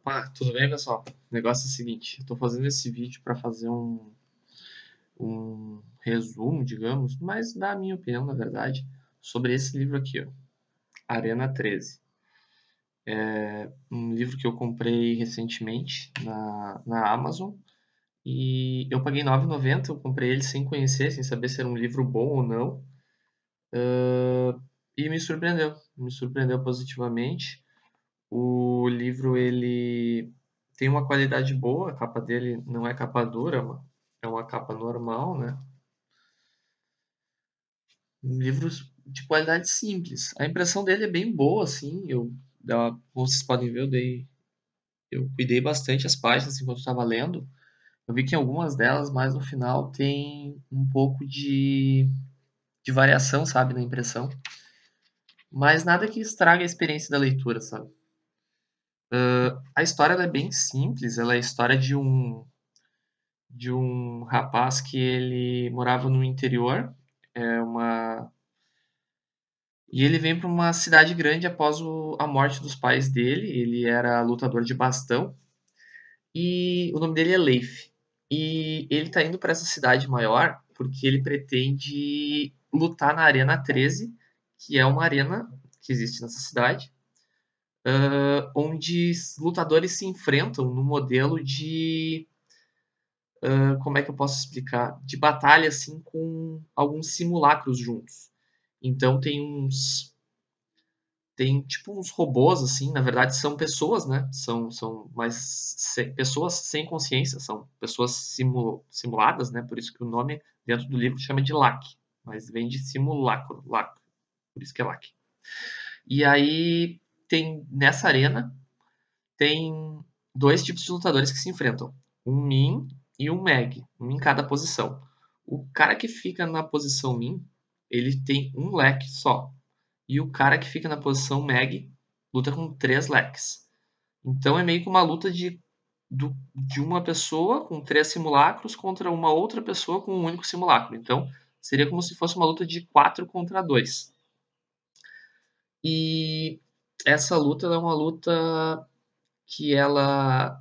Opa, tudo bem, pessoal? O negócio é o seguinte, eu tô fazendo esse vídeo para fazer um resumo, digamos, mas da minha opinião, na verdade, sobre esse livro aqui, ó, Arena 13. É um livro que eu comprei recentemente na Amazon e eu paguei R$ 9,90, eu comprei ele sem conhecer, sem saber se era um livro bom ou não, e me surpreendeu positivamente. O livro ele tem uma qualidade boa, a capa dele não é capa dura, é uma capa normal, né? Um livro de qualidade simples. A impressão dele é bem boa, assim. Como vocês podem ver, eu cuidei bastante as páginas enquanto estava lendo. Eu vi que em algumas delas, mais no final, tem um pouco de variação, sabe, na impressão. Mas nada que estrague a experiência da leitura, sabe? A história ela é bem simples, ela é a história de um rapaz que ele morava no interior, é uma e ele vem para uma cidade grande após a morte dos pais dele. Ele era lutador de bastão e o nome dele é Leif. E ele tá indo para essa cidade maior porque ele pretende lutar na Arena 13, que é uma arena que existe nessa cidade, onde lutadores se enfrentam no modelo de como é que eu posso explicar? De batalha, assim, com alguns simulacros juntos. Então tem tipo uns robôs, assim, na verdade são pessoas, né? São pessoas sem consciência, são pessoas simuladas, né? Por isso que o nome dentro do livro chama de LAC, mas vem de simulacro, LAC, por isso que é LAC. E aí nessa arena, tem dois tipos de lutadores que se enfrentam: um Min e um Meg, um em cada posição. O cara que fica na posição Min, ele tem um leque só. E o cara que fica na posição Meg luta com três leques. Então é meio que uma luta de uma pessoa com três simulacros contra uma outra pessoa com um único simulacro. Então seria como se fosse uma luta de 4 contra 2. E essa luta é uma luta que ela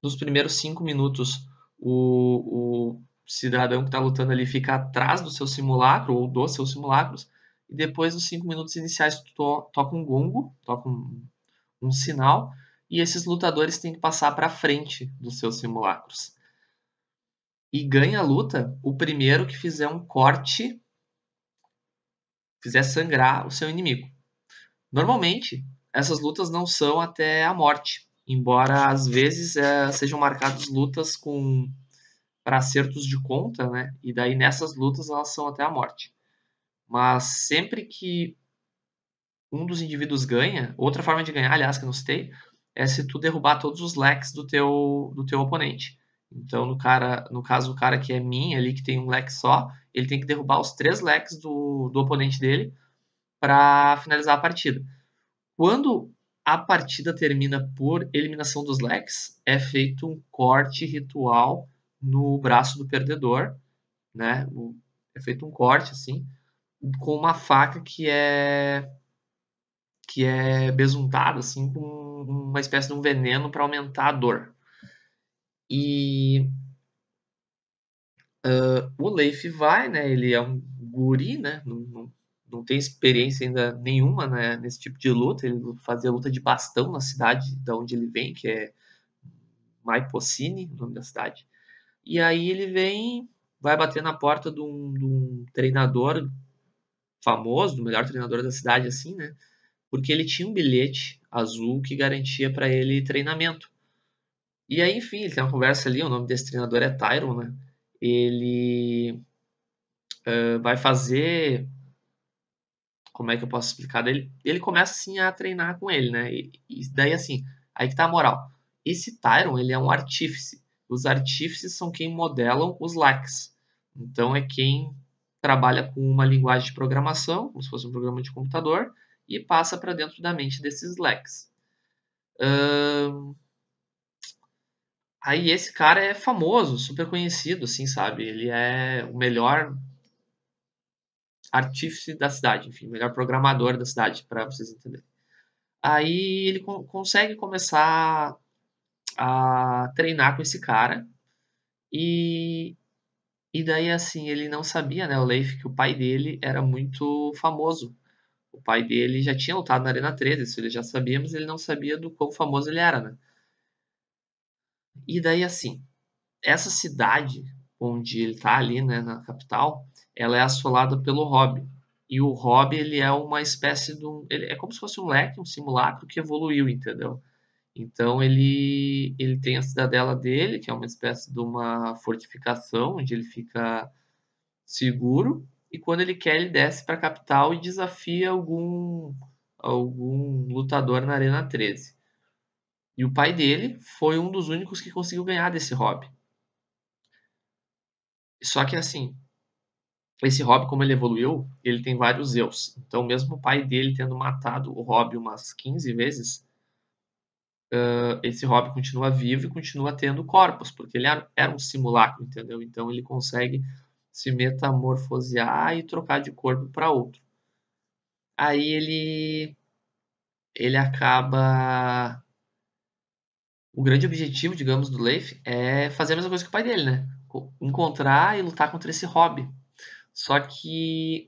nos primeiros 5 minutos, o cidadão que está lutando ali fica atrás do seu simulacro ou dos seus simulacros, e depois dos 5 minutos iniciais toca um gongo, toca um sinal, e esses lutadores têm que passar para frente dos seus simulacros. E ganha a luta o primeiro que fizer um corte, fizer sangrar o seu inimigo. Normalmente, essas lutas não são até a morte, embora às vezes sejam marcadas lutas com para acertos de conta, né? E daí nessas lutas elas são até a morte. Mas sempre que um dos indivíduos ganha, outra forma de ganhar, aliás, que eu não citei, é se tu derrubar todos os leques do teu oponente. Então, no caso, o cara que é min ali, que tem um leque só, ele tem que derrubar os 3 leques do oponente dele para finalizar a partida. Quando a partida termina por eliminação dos leques, é feito um corte ritual no braço do perdedor, né? É feito um corte assim, com uma faca que é besuntada assim com uma espécie de um veneno para aumentar a dor. E o Leif vai, né? Ele é um guri, né? Não tem experiência ainda nenhuma, né, nesse tipo de luta. Ele fazia luta de bastão na cidade da onde ele vem, que é Maipocine, o nome da cidade. E aí ele vem, vai bater na porta de um treinador famoso, do melhor treinador da cidade, assim, né? Porque ele tinha um bilhete azul que garantia para ele treinamento. E aí, enfim, ele tem uma conversa ali, o nome desse treinador é Tyron, né? Ele vai fazer. Como é que eu posso explicar? Ele começa assim a treinar com ele, né? E daí assim, aí que tá a moral. Esse Tyron, ele é um artífice. Os artífices são quem modelam os lacks. Então é quem trabalha com uma linguagem de programação, como se fosse um programa de computador, e passa para dentro da mente desses lacks. Aí esse cara é famoso, super conhecido, assim, sabe? Ele é o melhor artífice da cidade, enfim, o melhor programador da cidade, para vocês entenderem. Aí ele consegue começar. a treinar com esse cara. E, e daí, assim, ele não sabia, né, o Leif, que o pai dele era muito famoso. O pai dele já tinha lutado na Arena 13, isso ele já sabia, mas ele não sabia do quão famoso ele era, né? E daí, assim, essa cidade onde ele tá ali, né, na capital, ela é assolada pelo Hobby. E o Hobby, ele é uma espécie de um... Ele é como se fosse um leque, um simulacro que evoluiu, entendeu? Então ele tem a cidadela dele, que é uma espécie de uma fortificação, onde ele fica seguro, e quando ele quer, ele desce para a capital e desafia algum lutador na Arena 13. E o pai dele foi um dos únicos que conseguiu ganhar desse hobby. Só que assim, esse hobby, como ele evoluiu, ele tem vários erros. Então, mesmo o pai dele tendo matado o hobby umas 15 vezes, esse hobby continua vivo e continua tendo corpos, porque ele era um simulacro, entendeu? Então ele consegue se metamorfosear e trocar de corpo para outro. Aí ele acaba. O grande objetivo, digamos, do Leif é fazer a mesma coisa que o pai dele, né? Encontrar e lutar contra esse hobby. Só que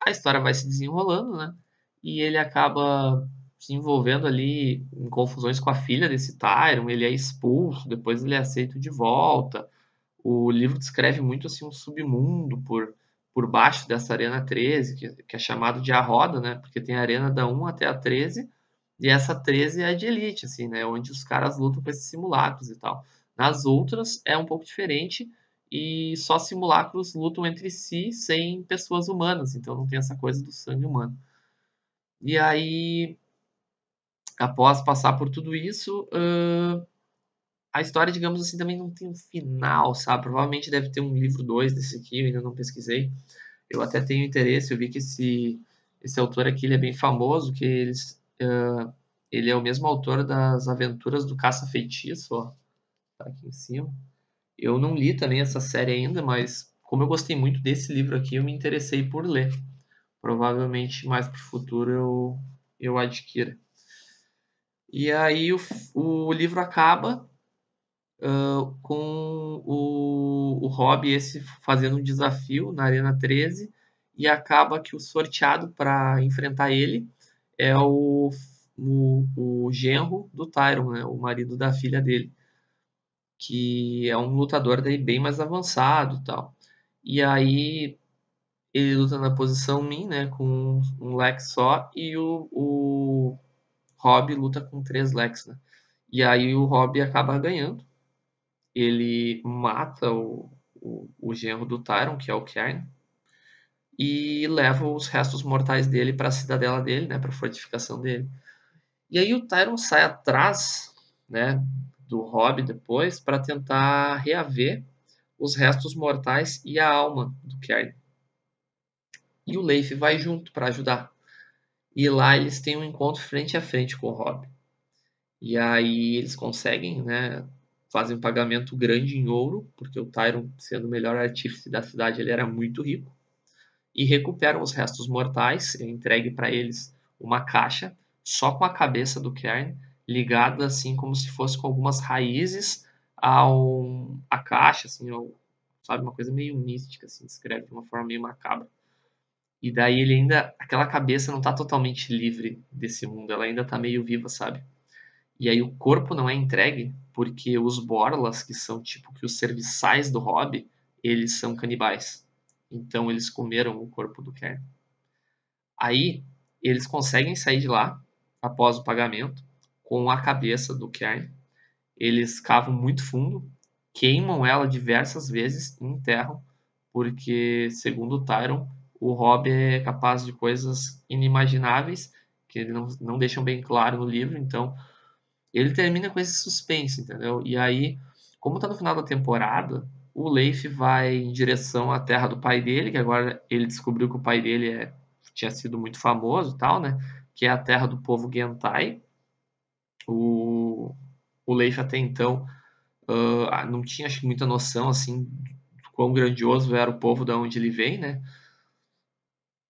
a história vai se desenrolando, né? E ele acaba se envolvendo ali em confusões com a filha desse Tyron, ele é expulso, depois ele é aceito de volta. O livro descreve muito assim um submundo por baixo dessa Arena 13, que é chamado de A Roda, né? Porque tem a Arena da 1 até a 13, e essa 13 é a de elite, assim, né? Onde os caras lutam com esses simulacros e tal. Nas outras é um pouco diferente, e só simulacros lutam entre si sem pessoas humanas, então não tem essa coisa do sangue humano. E aí, após passar por tudo isso, a história, digamos assim, também não tem um final, sabe? Provavelmente deve ter um livro 2 desse aqui, eu ainda não pesquisei. Eu até tenho interesse, eu vi que esse autor aqui ele é bem famoso, que ele é o mesmo autor das Aventuras do Caça-Feitiço, ó, tá aqui em cima. Eu não li também essa série ainda, mas como eu gostei muito desse livro aqui, eu me interessei por ler. Provavelmente mais para o futuro eu adquira. E aí o livro acaba com o Hobby esse fazendo um desafio na Arena 13 e acaba que o sorteado para enfrentar ele é o genro do Tyron, né? O marido da filha dele, que é um lutador daí bem mais avançado e tal. E aí ele luta na posição Min, né, com um Lex só, e o Hobby luta com 3 Lex, né? E aí o Hobby acaba ganhando. Ele mata o genro do Tyron, que é o Cairn, e leva os restos mortais dele para a cidadela dele, né, para a fortificação dele. E aí o Tyron sai atrás, né, do Hobby depois para tentar reaver os restos mortais e a alma do Cairn. E o Leif vai junto para ajudar. E lá eles têm um encontro frente a frente com o Hobby. E aí eles conseguem, né, fazem um pagamento grande em ouro, porque o Tyron, sendo o melhor artífice da cidade, ele era muito rico, e recuperam os restos mortais, é entregue para eles uma caixa só com a cabeça do Cairn, ligada assim como se fosse com algumas raízes à caixa, assim, sabe, uma coisa meio mística, assim, descreve de uma forma meio macabra. E daí ele ainda, aquela cabeça não está totalmente livre desse mundo, ela ainda está meio viva, sabe? E aí o corpo não é entregue porque os Borlas, que são tipo que os serviçais do Hobby, eles são canibais. Então eles comeram o corpo do Cairn. Aí eles conseguem sair de lá após o pagamento com a cabeça do Cairn. Eles cavam muito fundo, queimam ela diversas vezes e enterram, porque segundo o Tyron, o Hobby é capaz de coisas inimagináveis que não deixam bem claro no livro, então ele termina com esse suspense, entendeu? E aí, como tá no final da temporada, o Leif vai em direção à terra do pai dele, que agora ele descobriu que o pai dele tinha sido muito famoso e tal, né? Que é a terra do povo Gentai. O Leif até então não tinha, acho que, muita noção, assim, do quão grandioso era o povo da onde ele vem, né?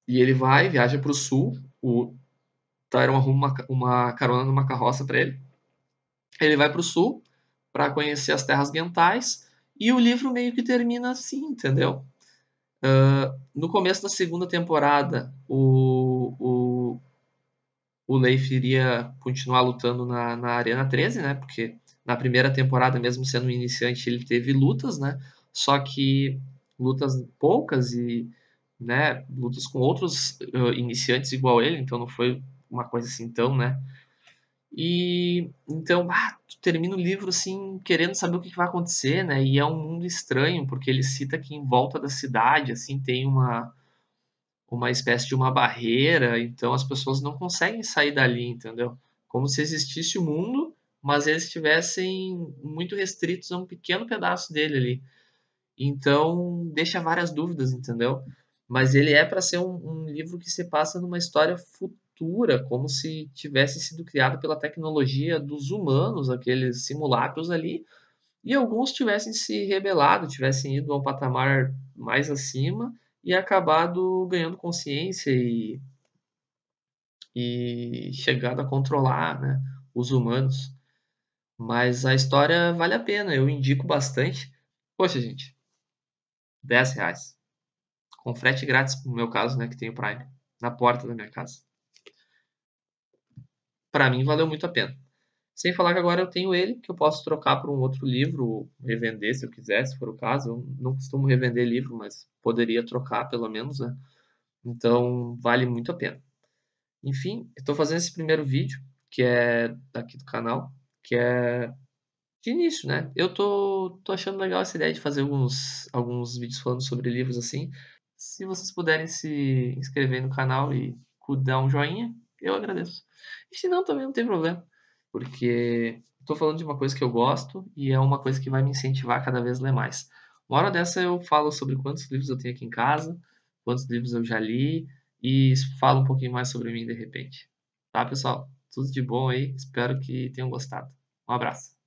E ele viaja para o sul, o Tyron arruma uma carona numa carroça para ele. Ele vai para o sul, para conhecer as terras guentais, e o livro meio que termina assim, entendeu? No começo da segunda temporada, o Leif iria continuar lutando na Arena 13, né? Porque na primeira temporada, mesmo sendo um iniciante, ele teve lutas, né? Só que lutas poucas e, né, lutas com outros iniciantes igual ele, então não foi uma coisa assim tão, né? E então, tu termina o livro assim, querendo saber o que vai acontecer, né? E é um mundo estranho, porque ele cita que em volta da cidade, assim, tem uma espécie de uma barreira, então as pessoas não conseguem sair dali, entendeu? Como se existisse o mundo, mas eles estivessem muito restritos a um pequeno pedaço dele ali. Então, deixa várias dúvidas, entendeu? Mas ele é para ser um livro que se passa numa história futura, como se tivesse sido criado pela tecnologia dos humanos, aqueles simulacros ali, e alguns tivessem se rebelado, tivessem ido a um patamar mais acima e acabado ganhando consciência e chegado a controlar, né, os humanos. Mas a história vale a pena, eu indico bastante. Poxa, gente, R$ 10. Com frete grátis, no meu caso, né, que tem o Prime, na porta da minha casa. Para mim, valeu muito a pena. Sem falar que agora eu tenho ele, que eu posso trocar por um outro livro, revender se eu quiser, se for o caso. Eu não costumo revender livro, mas poderia trocar pelo menos, né? Então, vale muito a pena. Enfim, estou fazendo esse primeiro vídeo, que é daqui do canal, que é de início, né? Eu tô achando legal essa ideia de fazer alguns vídeos falando sobre livros assim. Se vocês puderem se inscrever no canal e dar um joinha, eu agradeço. E se não, também não tem problema, porque estou falando de uma coisa que eu gosto e é uma coisa que vai me incentivar a cada vez ler mais. Uma hora dessa eu falo sobre quantos livros eu tenho aqui em casa, quantos livros eu já li e falo um pouquinho mais sobre mim de repente. Tá, pessoal? Tudo de bom aí. Espero que tenham gostado. Um abraço.